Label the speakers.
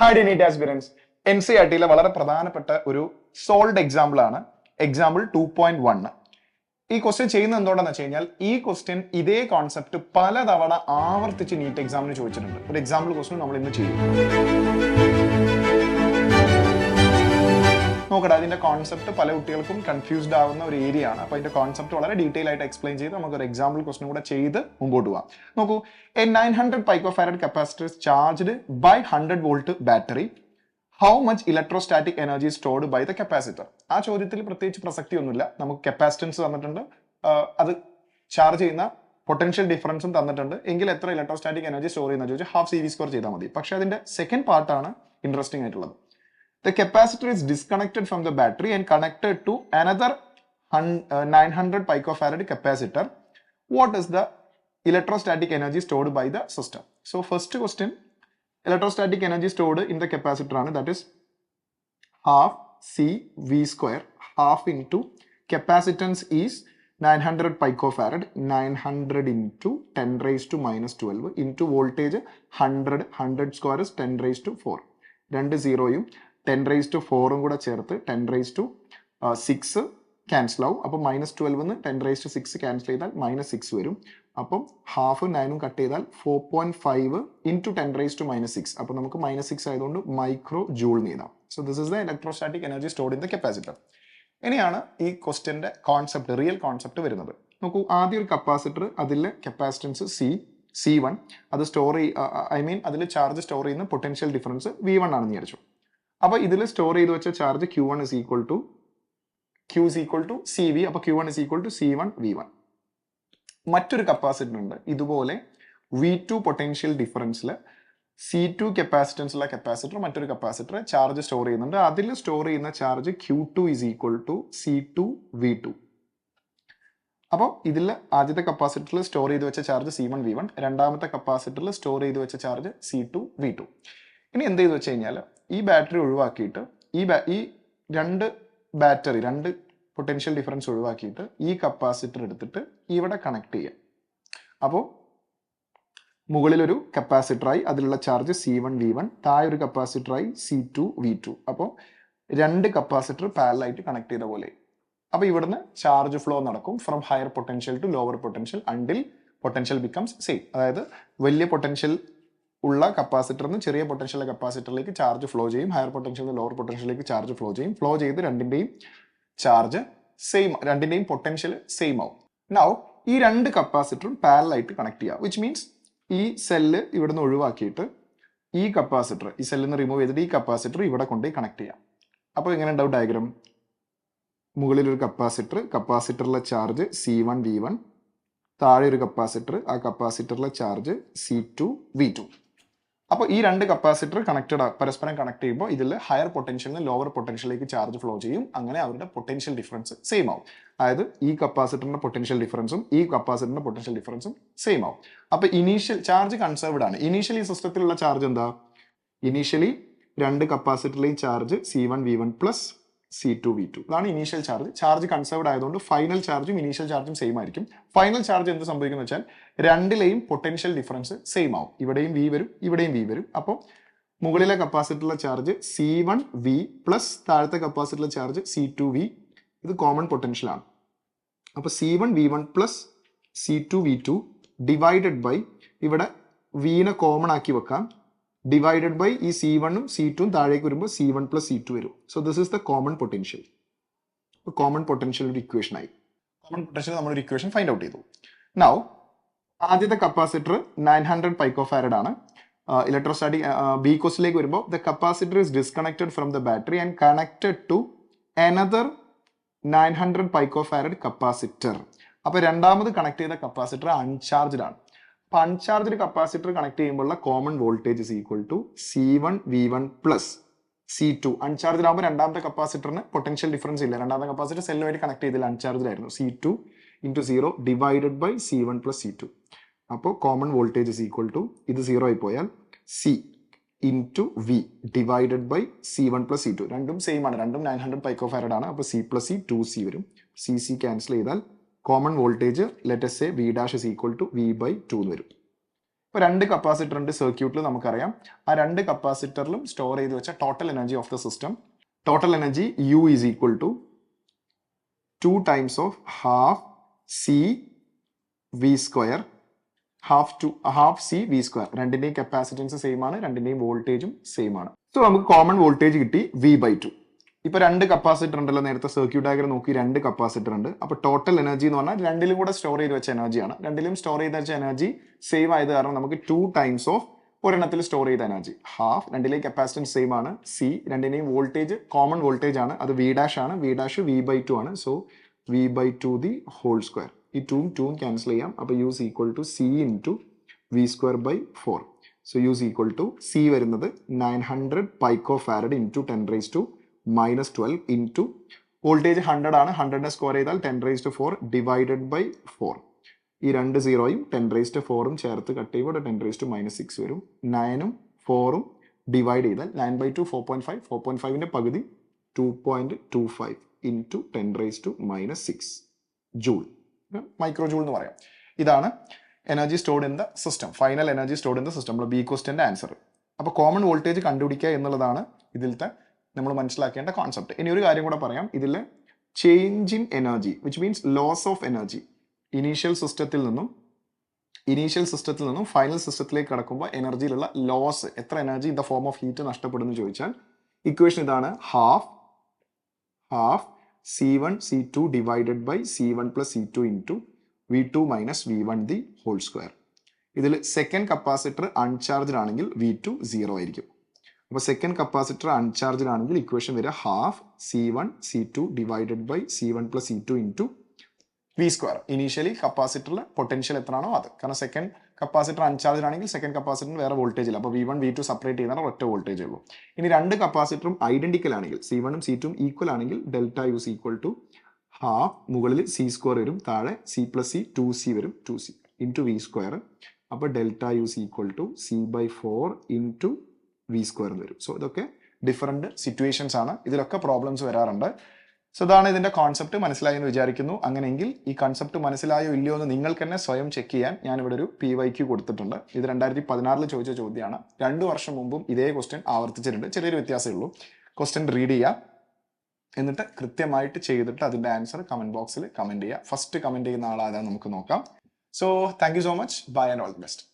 Speaker 1: Hi ഡിനീറ്റ് aspirants. NCERT വളരെ പ്രധാനപ്പെട്ട ഒരു സോൾഡ് എക്സാമ്പിൾ ആണ് എക്സാമ്പിൾ 2.1. ഈ ക്വസ്റ്റ്യൻ ചെയ്യുന്നത് എന്തുകൊണ്ടാന്ന് വെച്ച് കഴിഞ്ഞാൽ ഈ ക്വസ്റ്റ്യൻ ഇതേ കോൺസെപ്റ്റ് പലതവണ ആവർത്തിച്ച് നീറ്റ് എക്സാമിന് ചോദിച്ചിട്ടുണ്ട്. ഒരു എക്സാമ്പിൾ ക്വസ്റ്റ്യൻ നമ്മൾ ഇന്ന് ചെയ്യും. നോക്കട്ടെ, അതിന്റെ കോൺസെപ്റ്റ് പല കുട്ടികൾക്കും കൺഫ്യൂസ്ഡ് ആവുന്ന ഒരു ഏരിയ ആണ്. അപ്പോൾ അതിന്റെ കോൺസെപ്റ്റ് വളരെ ഡീറ്റെയിൽ ആയിട്ട് എക്സ്പ്ലെയിൻ ചെയ്ത് നമുക്ക് ഒരു എക്സാമ്പിൾ ക്വസ്റ്റ്യൻ കൂടെ ചെയ്ത് മുമ്പോട്ട് പോകാം. നോക്കൂ, A 900 picofarad capacitor is charged by 100 volt battery. How much electrostatic energy is stored by the capacitor? ആ ചോദ്യത്തിൽ പ്രത്യേകിച്ച് പ്രസക്തി ഒന്നുമില്ല. നമുക്ക് കപ്പാസിറ്റൻസ് തന്നിട്ടുണ്ട്, അത് ചാർജ് ചെയ്യുന്ന പൊട്ടൻഷ്യൽ ഡിഫറൻസും തന്നിട്ടുണ്ട്. എങ്കിൽ എത്ര ഇലക്ട്രോസ്റ്റാറ്റിക് എനർജി സ്റ്റോർ ചെയ്യുന്ന ചോദിച്ചാൽ ഹാഫ് സീരീസ് സ്കോർ ചെയ്താൽ മതി. പക്ഷേ അതിന്റെ സെക്കൻഡ് പാർട്ടാണ് ഇൻട്രസ്റ്റിംഗ് ആയിട്ടുള്ളത്. The capacitor is disconnected from the battery and connected to another 900 picofarad capacitor. What is the electrostatic energy stored by the system? So first question, electrostatic energy stored in the capacitor ആണ്, that is half CV square, half into capacitance is 900 picofarad, 900 into 10 raised to minus 12 into voltage 100 square is 10 raised to 4. രണ്ട് സീറോയും 10 raised to 4 കൂടെ ചേർത്ത് 10 raised to 6 cancel ആവും. അപ്പം -12 10 raised to 6 cancel ചെയ്താൽ -6 വരും. അപ്പം half 9 cut ചെയ്താൽ 4.5 into 10 raised to -6. അപ്പം നമുക്ക് -6 ആയതുകൊണ്ട് മൈക്രോ ജൂൾ എഴുതാം. So this is the electrostatic energy stored in the capacitor. ഇനിയാണ് ഈ ക്വസ്റ്റ്യന്റെ കോൺസെപ്റ്റ്, റിയൽ കോൺസെപ്റ്റ് വരുന്നത്. നോക്കൂ, ആദ്യം ഒരു കപ്പാസിറ്റർ, അതിലെ കപ്പാസിറ്റൻസ് C1, അത് സ്റ്റോർ അതിൽ ചാർജ് സ്റ്റോർ ചെയ്യുന്ന പൊട്ടൻഷ്യൽ ഡിഫറൻസ് V1 ആണെന്ന് വിചാരിച്ചു. അപ്പൊ ഇതിൽ സ്റ്റോർ ചെയ്ത് വെച്ച charge Q1 is equal to CV. അപ്പൊ Q1 is equal to C1 V1. മറ്റൊരു കപ്പാസിറ്റർ ഉണ്ട് ഇതുപോലെ V2 പൊട്ടൻഷ്യൽ ഡിഫറൻസിൽ C2 കപ്പാസിറ്റൻസുള്ള കപ്പാസിറ്റർ, മറ്റൊരു കപ്പാസിറ്റർ ചാർജ് സ്റ്റോർ ചെയ്യുന്നുണ്ട്. അതിൽ സ്റ്റോർ ചെയ്യുന്ന charge Q2 is equal to C2 V2. അപ്പോൾ ഇതിൽ ആദ്യത്തെ കപ്പാസിറ്ററിൽ സ്റ്റോർ ചെയ്ത് വെച്ച ചാർജ് C1 V1, രണ്ടാമത്തെ കപ്പാസിറ്ററിൽ സ്റ്റോർ ചെയ്ത് വെച്ച ചാർജ് C2 V2. ഇനി എന്ത് ചെയ്ത് വെച്ച് കഴിഞ്ഞാൽ ഈ ബാറ്ററി ഒഴിവാക്കിയിട്ട് ഈ രണ്ട് പൊട്ടൻഷ്യൽ ഡിഫറൻസ് ഒഴിവാക്കിയിട്ട് ഈ കപ്പാസിറ്റർ എടുത്തിട്ട് ഇവിടെ കണക്ട് ചെയ്യുക. അപ്പോൾ മുകളിലൊരു കപ്പാസിറ്ററായി അതിലുള്ള ചാർജ് C1 V1, താഴെ ഒരു കപ്പാസിറ്ററായി C2 V2. അപ്പോൾ രണ്ട് കപ്പാസിറ്റർ പാരലായിട്ട് കണക്ട് ചെയ്ത പോലെ. അപ്പോൾ ഇവിടുന്ന് ചാർജ് ഫ്ലോ നടക്കും from higher potential to lower potential until potential becomes same. അതായത് വലിയ പൊട്ടൻഷ്യൽ ഉള്ള കപ്പാസിറ്ററിന് ചെറിയ പൊട്ടൻഷ്യൽ കപ്പാസിറ്ററിലേക്ക് ചാർജ് ഫ്ലോ ചെയ്യും, ഹയർ പൊട്ടൻഷ്യൽ ലോവർ പൊട്ടൻഷ്യലിലേക്ക് ചാർജ് ഫ്ലോ ചെയ്യും. ഫ്ലോ ചെയ്ത് രണ്ടിന്റെയും ചാർജ് സെയിം, രണ്ടിന്റെയും പൊട്ടൻഷ്യൽ സെയിം ആവും. നൗ ഈ രണ്ട് കപ്പാസിറ്ററും പാരലായിട്ട് കണക്ട് ചെയ്യുക, വിച്ച് മീൻസ് ഈ സെല്ല് ഇവിടുന്ന് ഒഴിവാക്കിയിട്ട് ഈ സെല്ലിൽ നിന്ന് റിമൂവ് ചെയ്തിട്ട് ഈ കപ്പാസിറ്റർ ഇവിടെ കൊണ്ടുപോയി കണക്ട് ചെയ്യാം. അപ്പോൾ എങ്ങനെ ഉണ്ടാവും ഡയഗ്രാം? മുകളിലൊരു കപ്പാസിറ്ററിലെ ചാർജ് C1 V1, താഴെ ഒരു കപ്പാസിറ്റർ, ആ കപ്പാസിറ്ററിലെ ചാർജ് C2 V2. അപ്പോൾ ഈ രണ്ട് കപ്പാസിറ്റർ പരസ്പരം കണക്ട് ചെയ്യുമ്പോൾ ഇതിൽ ഹയർ പൊട്ടൻഷ്യലിൽ നിന്ന് ലോവർ പൊട്ടൻഷ്യലിലേക്ക് ചാർജ് ഫ്ലോ ചെയ്യും. അങ്ങനെ അവരുടെ പൊട്ടൻഷ്യൽ ഡിഫറൻസ് സെയിം ആവും. അതായത് ഈ കപ്പാസിറ്ററിന്റെ പൊട്ടൻഷ്യൽ ഡിഫറൻസും ഈ കപ്പാസിറ്ററിന്റെ പൊട്ടൻഷ്യൽ ഡിഫറൻസും സെയിം ആവും. അപ്പോൾ ഇനീഷ്യൽ ചാർജ് കൺസർവ്ഡ് ആണ്. ഇനീഷ്യലി സിസ്റ്റത്തിലുള്ള ചാർജ് എന്താ? ഇനീഷ്യലി രണ്ട് കപ്പാസിറ്ററിലെയും charge C1 V1 plus C2 V2. ഇതാണ് ഇനീഷ്യൽ ചാർജ്. ചാർജ് കൺസർവ്ഡ് ആയതുകൊണ്ട് ഫൈനൽ ചാർജും ഇനീഷ്യൽ ചാർജും സെയിം ആയിരിക്കും. ഫൈനൽ ചാർജ് എന്ത് സംഭവിക്കുന്നു വെച്ചാൽ രണ്ടിലെയും പൊട്ടൻഷ്യൽ ഡിഫറൻസ് സെയിം ആവും. ഇവിടെയും V വരും, ഇവിടെയും V വരും. അപ്പോൾ മുകളിലെ കപ്പാസിറ്ററിലെ ചാർജ് C1 V പ്ലസ് താഴത്തെ കപ്പാസിറ്ററിലെ ചാർജ് C2 V, ഇത് കോമൺ പൊട്ടൻഷ്യൽ ആണ്. അപ്പോൾ C1 V1 plus C2 V2 divided by, ഇവിടെ വിനെ കോമൺ ആക്കി വെക്കാം, ഡിവൈഡഡ് ബൈ ഈ C1ഉം C2ഉം താഴേക്ക് വരുമ്പോൾ C1 പ്ലസ് C2 വരും. So this is the common potential. Common potential ഒരു ഇക്വേഷൻ ആയി. കോമൺ പൊട്ടൻഷ്യൽ നമ്മളൊരു ഇക്വേഷൻ ഫൈൻഡ് ഔട്ട് ചെയ്തു. നൗ ആദ്യത്തെ കപ്പാസിറ്റർ 900 picofarad ആണ്. ഇലക്ട്രോസ്റ്റാറ്റിക് ബി കോസ്റ്റിലേക്ക് വരുമ്പോൾ the capacitor is disconnected from the battery and connected to another 900 picofarad capacitor. അപ്പൊ രണ്ടാമത് കണക്ട് ചെയ്ത കപ്പാസിറ്റർ അൺചാർജ്ഡ് ആണ്. അപ്പൊ അൺചാർജ്ഡ് കപ്പാസിറ്റർ കണക്ട് ചെയ്യുമ്പോഴുള്ള common voltage is equal to C1 V1 plus C2. Uncharged ആകുമ്പോൾ രണ്ടാമത്തെ കപ്പാസിറ്ററിന് പൊട്ടൻഷ്യൽ ഡിഫറൻസ് ഇല്ല. രണ്ടാമത്തെ കപ്പാസിറ്റർ സെല്ലുമായിട്ട് കണക്ട് ചെയ്തില്ല, അൺചാർജ്ഡ് ആയിരുന്നു. C2 into 0 divided by C1 plus C2. അപ്പോൾ common voltage is equal to, ഇത് 0 ആയി പോയാൽ C into V divided by C1 plus C2. രണ്ടും സെയിം ആണ്, രണ്ടും 900 picofarad ആണ്. അപ്പോൾ C പ്ലസ് C 2C വരും. C ക്യാൻസൽ ചെയ്താൽ common voltage let us say V dash is equal to V by 2 എന്ന് വരും. ഇപ്പോൾ 2 കപ്പാസിറ്റർ ഉണ്ട് സർക്യൂട്ടിൽ നമുക്കറിയാം. ആ 2 കപ്പാസിറ്ററിലും സ്റ്റോർ ചെയ്ത് വെച്ച total energy of the system, total energy U is equal to 2 times of half C V square, half C V square. രണ്ടിന്റെയും കപ്പാസിറ്റൻസ് സെയിം ആണ്, രണ്ടിന്റെയും വോൾട്ടേജും സെയിം ആണ്. സോ നമുക്ക് കോമൺ വോൾട്ടേജ് കിട്ടി V/2. ഇപ്പൊ 2 കപ്പാസിറ്റർ ഉണ്ടല്ലോ, നേരത്തെ സർക്യൂട്ട് ഡയഗ്രം നോക്കി 2 കപ്പാസിറ്റർ ഉണ്ട്. അപ്പൊ ടോട്ടൽ എനർജി എന്ന് പറഞ്ഞാൽ രണ്ടിലും കൂടെ സ്റ്റോർ ചെയ്ത് വെച്ച എനർജിയാണ്. രണ്ടിലും സ്റ്റോർ ചെയ്ത് വെച്ച എനർജി സെയിം ആയത് കാരണം നമുക്ക് 2 ടൈംസ് ഓഫ് ഒരെണ്ണത്തിൽ സ്റ്റോർ ചെയ്ത എനർജി ഹാഫ്. രണ്ടിലെയും കപ്പാസിറ്റൻസ് സെയിം ആണ്. സി രണ്ടിന്റെയും വോൾട്ടേജ് കോമൺ വോൾട്ടേജ് ആണ്, അത് V' ആണ്. V' V/2 ആണ്. So V/2 the whole square. ഈ 2 ക്യാൻസൽ ചെയ്യാം. അപ്പൊ U is equal to C into V²/4. So U is equal to C വരുന്നത് 900 picofarad into 10⁻⁻12 into വോൾട്ടേജ് 100 ആണ്. 100 സ്ക്വയർ ചെയ്താൽ 10⁻⁴ ഡിവൈഡഡ് ബൈ 4. ഈ 2 സീറോയും 10⁻⁴ഉം ചേർത്ത് കട്ട് ചെയ്യുമ്പോൾ 10⁻⁻6 വരും. 9ഉം 4ഉം ഡിവൈഡ് ചെയ്താൽ 9/2 4.5. 4.5ന്റെ പകുതി 2.25 into 10⁻⁻6 ജൂൾ, മൈക്രോ ജൂൾ എന്ന് പറയാം. ഇതാണ് energy stored in the system, final energy stored in the system. നമ്മൾ ബി ക്വസ്റ്റ്യൻ്റെ ആൻസർ. അപ്പോൾ കോമൺ വോൾട്ടേജ് കണ്ടുപിടിക്കുക എന്നുള്ളതാണ് ഇതിലത്തെ നമ്മൾ മനസ്സിലാക്കേണ്ട കോൺസെപ്റ്റ്. ഇനി ഒരു കാര്യം കൂടെ പറയാം. ഇതിൽ change in energy which means loss of energy, initial സിസ്റ്റത്തിൽ നിന്നും ഫൈനൽ സിസ്റ്റത്തിലേക്ക് കടക്കുമ്പോൾ എനർജിയിലുള്ള ലോസ്, എത്ര energy in the form of heat നഷ്ടപ്പെടുന്നു ചോദിച്ചാൽ ഇക്വേഷൻ ഇതാണ്. Half C1 C2 divided by C1 plus C2 into V2 minus V1 the whole square. ഇതിൽ സെക്കൻഡ് കപ്പാസിറ്റർ അൺചാർജ്ഡ് ആണെങ്കിൽ V2 0 ആയിരിക്കും. അപ്പോൾ സെക്കൻഡ് കപ്പാസിറ്റർ അൺചാർജ്ഡ് ആണെങ്കിൽ ഇക്വേഷൻ വരിക half C1 C2 divided by C1 plus C2 into V square. Initially കപ്പാസിറ്ററിൽ potential എത്രയാണോ അത്. കാരണം സെക്കൻഡ് കപ്പാസിറ്റർ അൺചാർജ്ഡ് ആണെങ്കിൽ സെക്കൻഡ് കപ്പാസിറ്ററിന് വേറെ വോൾട്ടേജ് ഇല്ല. അപ്പോൾ V1 V2 സെപ്പറേറ്റ് ചെയ്താൽ ഒറ്റ വോൾട്ടേജ് ഉള്ളൂ. ഇനി 2 കപ്പാസിറ്ററും ഐഡന്റിക്കൽ ആണെങ്കിൽ, C1ഉം C2ഉം ഈക്വൽ ആണെങ്കിൽ delta U is equal to half, മുകളിൽ C സ്ക്വയർ വരും, താഴെ C പ്ലസ് C 2C വരും, 2C ഇൻറ്റു V സ്ക്വയർ. അപ്പോൾ delta U is equal to C/4 into V square എന്ന് വരും. സോ ഇതൊക്കെ ഡിഫറെൻറ്റ് സിറ്റുവേഷൻസ് ആണ്. ഇതിലൊക്കെ പ്രോബ്ലംസ് വരാറുണ്ട്. സോ ഇതാണ് ഇതിന്റെ കോൺസെപ്റ്റ്. മനസ്സിലായി എന്ന് വിചാരിക്കുന്നു. അങ്ങനെയെങ്കിൽ ഈ കോൺസെപ്റ്റ് മനസ്സിലായോ ഇല്ലയോ എന്ന് നിങ്ങൾക്ക് തന്നെ സ്വയം ചെക്ക് ചെയ്യാൻ ഞാനിവിടെ ഒരു PYQ കൊടുത്തിട്ടുണ്ട്. ഇത് 2016 ചോദിച്ച ചോദ്യമാണ്. 2 വർഷം മുമ്പും ഇതേ ക്വസ്റ്റ്യൻ ആവർത്തിച്ചിട്ടുണ്ട്. ചെറിയൊരു വ്യത്യാസമേ ഉള്ളൂ. ക്വസ്റ്റ്യൻ റീഡ് ചെയ്യുക, എന്നിട്ട് കൃത്യമായിട്ട് ചെയ്തിട്ട് അതിന്റെ ആൻസർ കമന്റ് ബോക്സിൽ കമന്റ് ചെയ്യുക. ഫസ്റ്റ് കമന്റ് ചെയ്യുന്ന ആളാരാ നമുക്ക് നോക്കാം. So thank you so much. Bye and all the best.